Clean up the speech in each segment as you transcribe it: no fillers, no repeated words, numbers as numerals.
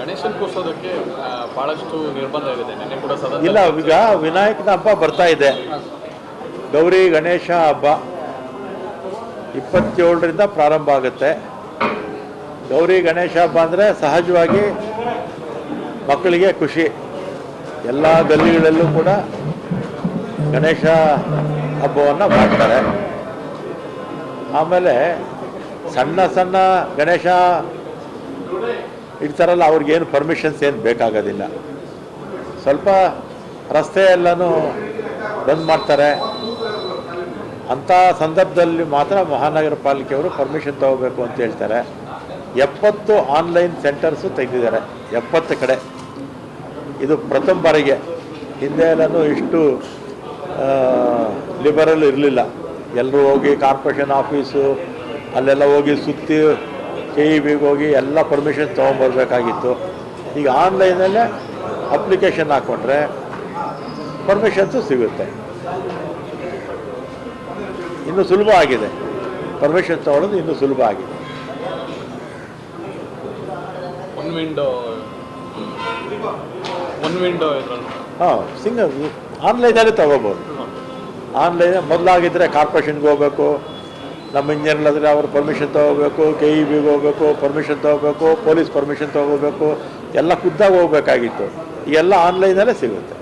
ಗಣೇಶನ್ ಕೂರ್ಸೋದಕ್ಕೆ ಭಾಳಷ್ಟು ನಿರ್ಬಂಧ ಇದೆ. ನಿನ್ನೆ ಕೂಡ ಇಲ್ಲ, ಈಗ ವಿನಾಯಕನ ಹಬ್ಬ ಬರ್ತಾ ಇದೆ. ಗೌರಿ ಗಣೇಶ ಹಬ್ಬ 27ರಿಂದ ಪ್ರಾರಂಭ ಆಗುತ್ತೆ. ಗೌರಿ ಗಣೇಶ ಹಬ್ಬ ಅಂದರೆ ಸಹಜವಾಗಿ ಮಕ್ಕಳಿಗೆ ಖುಷಿ. ಎಲ್ಲ ಗಲ್ಲಿಗಳಲ್ಲೂ ಕೂಡ ಗಣೇಶ ಹಬ್ಬವನ್ನು ಮಾಡ್ತಾರೆ. ಆಮೇಲೆ ಸಣ್ಣ ಸಣ್ಣ ಗಣೇಶ ಇಡ್ತಾರಲ್ಲ, ಅವ್ರಿಗೇನು ಪರ್ಮಿಷನ್ಸ್ ಏನು ಬೇಕಾಗೋದಿಲ್ಲ. ಸ್ವಲ್ಪ ರಸ್ತೆ ಎಲ್ಲನೂ ಬಂದ್ ಮಾಡ್ತಾರೆ. ಅಂಥ ಸಂದರ್ಭದಲ್ಲಿ ಮಾತ್ರ ಮಹಾನಗರ ಪಾಲಿಕೆಯವರು ಪರ್ಮಿಷನ್ ತೊಗೋಬೇಕು ಅಂತ ಹೇಳ್ತಾರೆ. 70 ಆನ್ಲೈನ್ ಸೆಂಟರ್ಸು ತೆಗೆದಿದ್ದಾರೆ, 70 ಕಡೆ. ಇದು ಪ್ರಥಮ ಬಾರಿಗೆ. ಹಿಂದೆ ಎಲ್ಲನೂ ಇಷ್ಟು ಲಿಬರಲ್ ಇರಲಿಲ್ಲ. ಎಲ್ಲರೂ ಹೋಗಿ ಕಾರ್ಪೊರೇಷನ್ ಆಫೀಸು ಅಲ್ಲೆಲ್ಲ ಹೋಗಿ ಸುತ್ತಿ KEBಗೆ ಹೋಗಿ ಎಲ್ಲ ಪರ್ಮಿಷನ್ ತೊಗೊಂಬರ್ಬೇಕಾಗಿತ್ತು. ಈಗ ಆನ್ಲೈನಲ್ಲೇ ಅಪ್ಲಿಕೇಶನ್ ಹಾಕ್ಕೊಂಡ್ರೆ ಪರ್ಮಿಷನ್ಸು ಸಿಗುತ್ತೆ. ಇನ್ನೂ ಸುಲಭ ಆಗಿದೆ, ಪರ್ಮಿಷನ್ ತೊಗೊಳ್ಳೋದು ಇನ್ನೂ ಸುಲಭ ಆಗಿದೆ. ಒನ್ ವಿಂಡೋ ಹಾಂ, ಆನ್ಲೈನಲ್ಲಿ ತೊಗೋಬೋದು. ಆನ್ಲೈನ್ ಮೊದಲಾಗಿದ್ದರೆ ಕಾರ್ಪೊರೇಷನ್ಗೆ ಹೋಗಬೇಕು, ನಮ್ಮ ಇಂಜಿನಿಯರ್ಲಾದರೆ ಅವ್ರ ಪರ್ಮಿಷನ್ ತೊಗೋಬೇಕು, KEBಗೆ ಹೋಗಬೇಕು, ಪರ್ಮಿಷನ್ ತೊಗೋಬೇಕು, ಪೊಲೀಸ್ ಪರ್ಮಿಷನ್ ತೊಗೋಬೇಕು, ಎಲ್ಲ ಖುದ್ದಾಗಿ ಹೋಗ್ಬೇಕಾಗಿತ್ತು. ಈಗೆಲ್ಲ ಆನ್ಲೈನಲ್ಲೇ ಸಿಗುತ್ತೆ,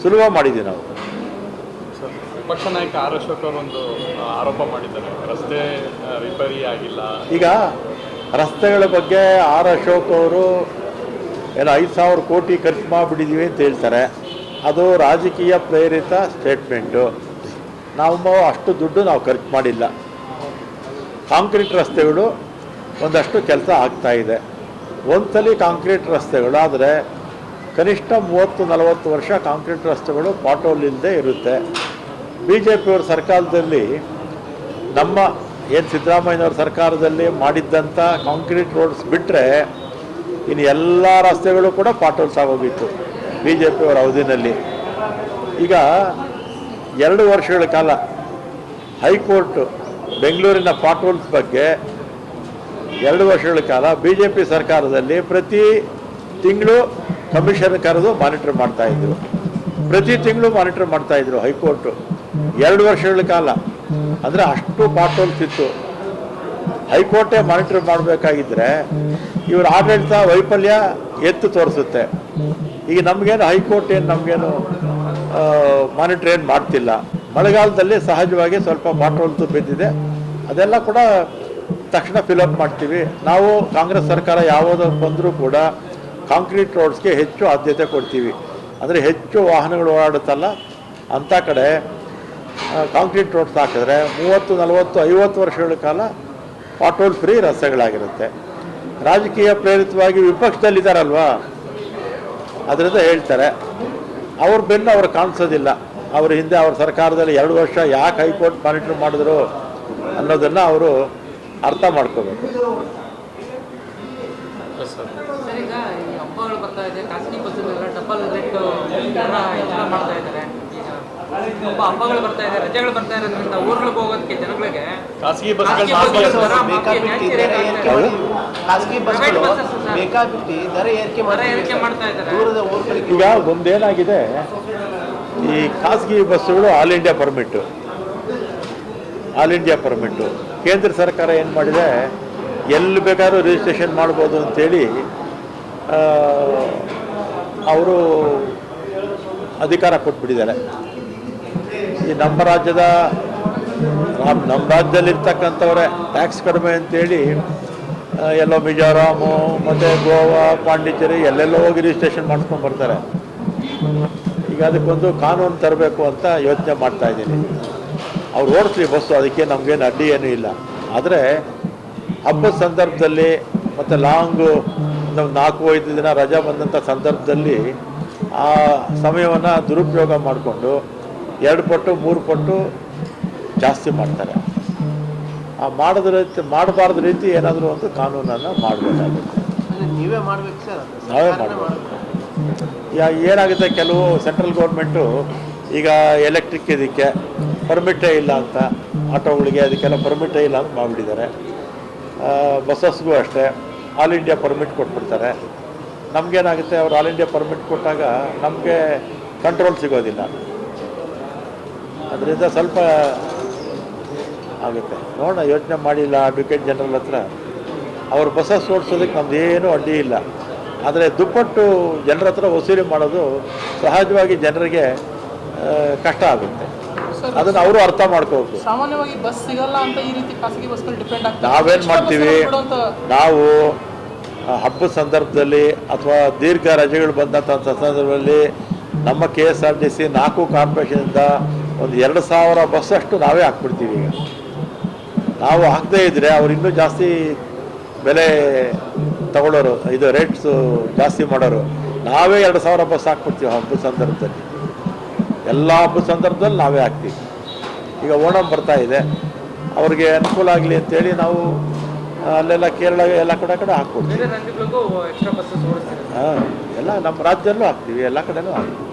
ಸುಲಭ ಮಾಡಿದ್ದೀವಿ ನಾವು. ವಿಪಕ್ಷ ನಾಯಕ ಆರ್ ಅಶೋಕ್ ಅವರೊಂದು ಆರೋಪ ಮಾಡಿದ್ದಾರೆ, ರಸ್ತೆ ರಿಪೇರಿ ಆಗಿಲ್ಲ. ಈಗ ರಸ್ತೆಗಳ ಬಗ್ಗೆ ಆರ್ ಅಶೋಕ್ ಅವರು ಏನೋ 5,000 ಕೋಟಿ ಖರ್ಚು ಮಾಡಿಬಿಟ್ಟಿದ್ದೀವಿ ಅಂತ ಹೇಳ್ತಾರೆ. ಅದು ರಾಜಕೀಯ ಪ್ರೇರಿತ ಸ್ಟೇಟ್ಮೆಂಟು. ನಾವು ಅಷ್ಟು ದುಡ್ಡು ನಾವು ಖರ್ಚು ಮಾಡಿಲ್ಲ. ಕಾಂಕ್ರೀಟ್ ರಸ್ತೆಗಳು ಒಂದಷ್ಟು ಕೆಲಸ ಆಗ್ತಾಯಿದೆ. ಒಂದ್ಸಲಿ ಕಾಂಕ್ರೀಟ್ ರಸ್ತೆಗಳು ಆದರೆ ಕನಿಷ್ಠ 30-40 ವರ್ಷ ಕಾಂಕ್ರೀಟ್ ರಸ್ತೆಗಳು ಪಾಟೋಲ್ ಇಲ್ಲದೆ ಇರುತ್ತೆ. BJPಯವ್ರ ಸರ್ಕಾರದಲ್ಲಿ, ನಮ್ಮ ಏನು ಸಿದ್ದರಾಮಯ್ಯನವ್ರ ಸರ್ಕಾರದಲ್ಲಿ ಮಾಡಿದ್ದಂಥ ಕಾಂಕ್ರೀಟ್ ರೋಡ್ಸ್ ಬಿಟ್ಟರೆ ಇನ್ನು ಎಲ್ಲ ರಸ್ತೆಗಳು ಕೂಡ ಪಾಟೋಲ್ಸ್ ಆಗೋಗಿತ್ತು BJPಯವರ ಅವಧಿನಲ್ಲಿ. ಈಗ 2 ವರ್ಷಗಳ ಕಾಲ ಹೈಕೋರ್ಟು ಬೆಂಗಳೂರಿನ ಪಾಟೋಲ್ಸ್ ಬಗ್ಗೆ 2 ವರ್ಷಗಳ ಕಾಲ BJP ಸರ್ಕಾರದಲ್ಲಿ ಪ್ರತಿ ತಿಂಗಳು ಕಮಿಷನ್ ಕರೆದು ಮಾನಿಟರ್ ಮಾಡ್ತಾಯಿದ್ರು. ಪ್ರತಿ ತಿಂಗಳು ಮಾನಿಟರ್ ಮಾಡ್ತಾಯಿದ್ರು ಹೈಕೋರ್ಟು 2 ವರ್ಷಗಳ ಕಾಲ. ಅಂದರೆ ಅಷ್ಟು ಪಾಟೋಲ್ಸ್ ಇತ್ತು. ಹೈಕೋರ್ಟೇ ಮಾನಿಟರ್ ಮಾಡಬೇಕಾಗಿದ್ದರೆ ಇವ್ರ ಆಡಳಿತ ವೈಫಲ್ಯ ಎತ್ತು ತೋರಿಸುತ್ತೆ. ಈಗ ನಮಗೇನು ಹೈಕೋರ್ಟ್ ಏನು ನಮಗೇನು ಮಾನಿಟರ್ ಏನು ಮಾಡ್ತಿಲ್ಲ. ಮಳೆಗಾಲದಲ್ಲಿ ಸಹಜವಾಗಿ ಸ್ವಲ್ಪ ಪಾಟೋಲ್ಸು ಬಿದ್ದಿದೆ, ಅದೆಲ್ಲ ಕೂಡ ತಕ್ಷಣ ಫಿಲಪ್ ಮಾಡ್ತೀವಿ ನಾವು. ಕಾಂಗ್ರೆಸ್ ಸರ್ಕಾರ ಯಾವುದೋ ಬಂದರೂ ಕೂಡ ಕಾಂಕ್ರೀಟ್ ರೋಡ್ಸ್ಗೆ ಹೆಚ್ಚು ಆದ್ಯತೆ ಕೊಡ್ತೀವಿ. ಅಂದರೆ ಹೆಚ್ಚು ವಾಹನಗಳು ಓಡಾಡುತ್ತಲ್ಲ ಅಂಥ ಕಡೆ ಕಾಂಕ್ರೀಟ್ ರೋಡ್ಸ್ ಹಾಕಿದ್ರೆ 30, 40, 50 ವರ್ಷಗಳ ಕಾಲ ಪಾಟೋಲ್ ಫ್ರೀ ರಸ್ತೆಗಳಾಗಿರುತ್ತೆ. ರಾಜಕೀಯ ಪ್ರೇರಿತವಾಗಿ ವಿಪಕ್ಷದಲ್ಲಿದ್ದಾರಲ್ವಾ, ಅದರಿಂದ ಹೇಳ್ತಾರೆ. ಅವ್ರ ಬೆನ್ನು ಅವ್ರು ಕಾಣಿಸೋದಿಲ್ಲ. ಅವ್ರ ಹಿಂದೆ ಅವ್ರ ಸರ್ಕಾರದಲ್ಲಿ 2 ವರ್ಷ ಯಾಕೆ ಹೈಕೋರ್ಟ್ ಮಾನಿಟರ್ ಮಾಡಿದ್ರು ಅನ್ನೋದನ್ನು ಅವರು ಅರ್ಥ ಮಾಡ್ಕೋಬೇಕು. ಈಗ ಈ ಹಬ್ಬಗಳು ಬರ್ತಾ ಇದೆ, ಖಾಸಗಿ ಬಸ್ಸುಗಳೆಲ್ಲ ಡಬಲ್ ರೇಟ್ ಮಾಡ್ತಾ ಇದ್ದಾರೆ. ಈಗ ಹಬ್ಬಗಳು ಬರ್ತಾ ಇದೆ, ರಜೆಗಳು ಬರ್ತಾ ಇರೋದ್ರಿಂದ ಊರುಗಳಿಗೆ ಹೋಗೋದಕ್ಕೆ ಜನಗಳಿಗೆ ಖಾಸಗಿ ಬಸ್ಗಳು ಬೇಕಾಬಿಟ್ಟಿ ದರ ಏರಿಕೆ ಮಾಡ್ತಾ ಇದ್ದಾರೆ. ಈಗ ಒಂದೇನಾಗಿದೆ, ಈ ಖಾಸಗಿ ಬಸ್ಸುಗಳು ಆಲ್ ಇಂಡಿಯಾ ಪರ್ಮಿಟ್ಟು ಕೇಂದ್ರ ಸರ್ಕಾರ ಏನು ಮಾಡಿದೆ, ಎಲ್ಲಿ ಬೇಕಾದ್ರೂ ರಿಜಿಸ್ಟ್ರೇಷನ್ ಮಾಡ್ಬೋದು ಅಂಥೇಳಿ ಅವರು ಅಧಿಕಾರ ಕೊಟ್ಬಿಟ್ಟಿದ್ದಾರೆ. ಈ ನಮ್ಮ ರಾಜ್ಯದಲ್ಲಿರ್ತಕ್ಕಂಥವ್ರೆ ಟ್ಯಾಕ್ಸ್ ಕಡಿಮೆ ಅಂತೇಳಿ ಎಲ್ಲೋ ಮಿಜೋರಾಮು ಮತ್ತು ಗೋವಾ, ಪಾಂಡಿಚೇರಿ ಎಲ್ಲೆಲ್ಲೋ ಹೋಗಿ ರಿಜಿಸ್ಟ್ರೇಷನ್ ಮಾಡ್ಕೊಂಡು ಬರ್ತಾರೆ. ಈಗ ಅದಕ್ಕೊಂದು ಕಾನೂನು ತರಬೇಕು ಅಂತ ಯೋಚನೆ ಮಾಡ್ತಾಯಿದ್ದೀನಿ. ಅವ್ರು ಓಡಿಸ್ಲಿ ಬಸ್ಸು, ಅದಕ್ಕೆ ನಮಗೇನು ಅಡ್ಡಿ ಏನೂ ಇಲ್ಲ. ಆದರೆ ಹಬ್ಬದ ಸಂದರ್ಭದಲ್ಲಿ ಮತ್ತು ಲಾಂಗು 4-5 ದಿನ ರಜಾ ಬಂದಂಥ ಸಂದರ್ಭದಲ್ಲಿ ಆ ಸಮಯವನ್ನು ದುರುಪಯೋಗ ಮಾಡಿಕೊಂಡು 2 ಪಟ್ಟು 3 ಪಟ್ಟು ಜಾಸ್ತಿ ಮಾಡ್ತಾರೆ. ಆ ಮಾಡಬಾರ್ದು ರೀತಿ ಏನಾದರೂ ಒಂದು ಕಾನೂನನ್ನು ಮಾಡಬೇಕಾಗುತ್ತೆ. ನೀವೇ ಮಾಡಬೇಕು ಸರ್, ನಾವೇ ಮಾಡಬೇಕು. ಏನಾಗುತ್ತೆ, ಕೆಲವು ಸೆಂಟ್ರಲ್ ಗೌರ್ಮೆಂಟು ಈಗ ಎಲೆಕ್ಟ್ರಿಕ್ ಇದಕ್ಕೆ ಪರ್ಮಿಟೇ ಇಲ್ಲ ಅಂತ, ಆಟೋಗಳಿಗೆ ಅದಕ್ಕೆಲ್ಲ ಪರ್ಮಿಟೇ ಇಲ್ಲ ಅಂತ ಮಾಡಿಬಿಟ್ಟಿದ್ದಾರೆ. ಬಸ್ಸಸ್ಗೂ ಅಷ್ಟೇ ಆಲ್ ಇಂಡಿಯಾ ಪರ್ಮಿಟ್ ಕೊಟ್ಬಿಡ್ತಾರೆ. ನಮಗೇನಾಗುತ್ತೆ ಅವ್ರು ಆಲ್ ಇಂಡಿಯಾ ಪರ್ಮಿಟ್ ಕೊಟ್ಟಾಗ ನಮಗೆ ಕಂಟ್ರೋಲ್ ಸಿಗೋದಿಲ್ಲ. ಅದರಿಂದ ಸ್ವಲ್ಪ ಆಗುತ್ತೆ. ನೋಡೋಣ, ಯೋಚನೆ ಮಾಡಿಲ್ಲ ಅಡ್ವೊಕೇಟ್ ಜನರಲ್ ಹತ್ರ. ಅವ್ರ ಬಸ್ಸಸ್ ಓಡಿಸೋದಕ್ಕೆ ನಮ್ದು ಏನೂ ಅಡ್ಡಿ ಇಲ್ಲ. ಆದರೆ ದುಪ್ಪಟ್ಟು ಜನರ ಹತ್ರ ವಸೂಲಿ ಮಾಡೋದು ಸಹಜವಾಗಿ ಜನರಿಗೆ ಕಷ್ಟ ಆಗುತ್ತೆ. ಅದನ್ನು ಅವರು ಅರ್ಥ ಮಾಡ್ಕೋಬೇಕು. ಸಾಮಾನ್ಯವಾಗಿ ಬಸ್ ಸಿಗಲ್ಲ ಅಂತ ಈ ರೀತಿ ಖಾಸಗಿ ಬಸ್ಗಳು ಡಿಪೆಂಡ್ ಆಗ್ತದೆ. ನಾವೇನು ಮಾಡ್ತೀವಿ, ನಾವು ಹಬ್ಬದ ಸಂದರ್ಭದಲ್ಲಿ ಅಥವಾ ದೀರ್ಘ ರಜೆಗಳು ಬಂದಂಥ ಸಂದರ್ಭದಲ್ಲಿ ನಮ್ಮ KSRTC 4 ಕಾರ್ಪೊರೇಷನಿಂದ ಒಂದು 2,000 ಬಸ್ಸಷ್ಟು ನಾವೇ ಹಾಕ್ಬಿಡ್ತೀವಿ. ಈಗ ನಾವು ಹಾಕದೇ ಇದ್ದರೆ ಅವ್ರು ಇನ್ನೂ ಜಾಸ್ತಿ ಬೆಲೆ ತಗೊಳ್ಳೋರು, ಇದು ರೇಟ್ಸು ಜಾಸ್ತಿ ಮಾಡೋರು. ನಾವೇ 2,000 ಬಸ್ ಹಾಕ್ಬಿಡ್ತೀವಿ ಹಬ್ಬದ ಸಂದರ್ಭದಲ್ಲಿ. ಎಲ್ಲ ಹಬ್ಬದ ಸಂದರ್ಭದಲ್ಲಿ ನಾವೇ ಹಾಕ್ತೀವಿ. ಈಗ ಓಣಂ ಬರ್ತಾ ಇದೆ, ಅವ್ರಿಗೆ ಅನುಕೂಲ ಆಗಲಿ ಅಂತೇಳಿ ನಾವು ಅಲ್ಲೆಲ್ಲ ಕೇರಳ ಎಲ್ಲ ಕಡೆ ಹಾಕ್ಕೊಡ್ತೀವಿ. ಬೇರೆ ರಾಜ್ಯಗಳಿಗೂ ಎಕ್ಸ್ಟ್ರಾ ಬಸ್ಸಸ್ ಓಡಿಸ್ತೀವಿ. ಹಾಂ, ಎಲ್ಲ ನಮ್ಮ ರಾಜ್ಯದಲ್ಲೂ ಹಾಕ್ತೀವಿ, ಎಲ್ಲ ಕಡೆನೂ ಹಾಕ್ತೀವಿ.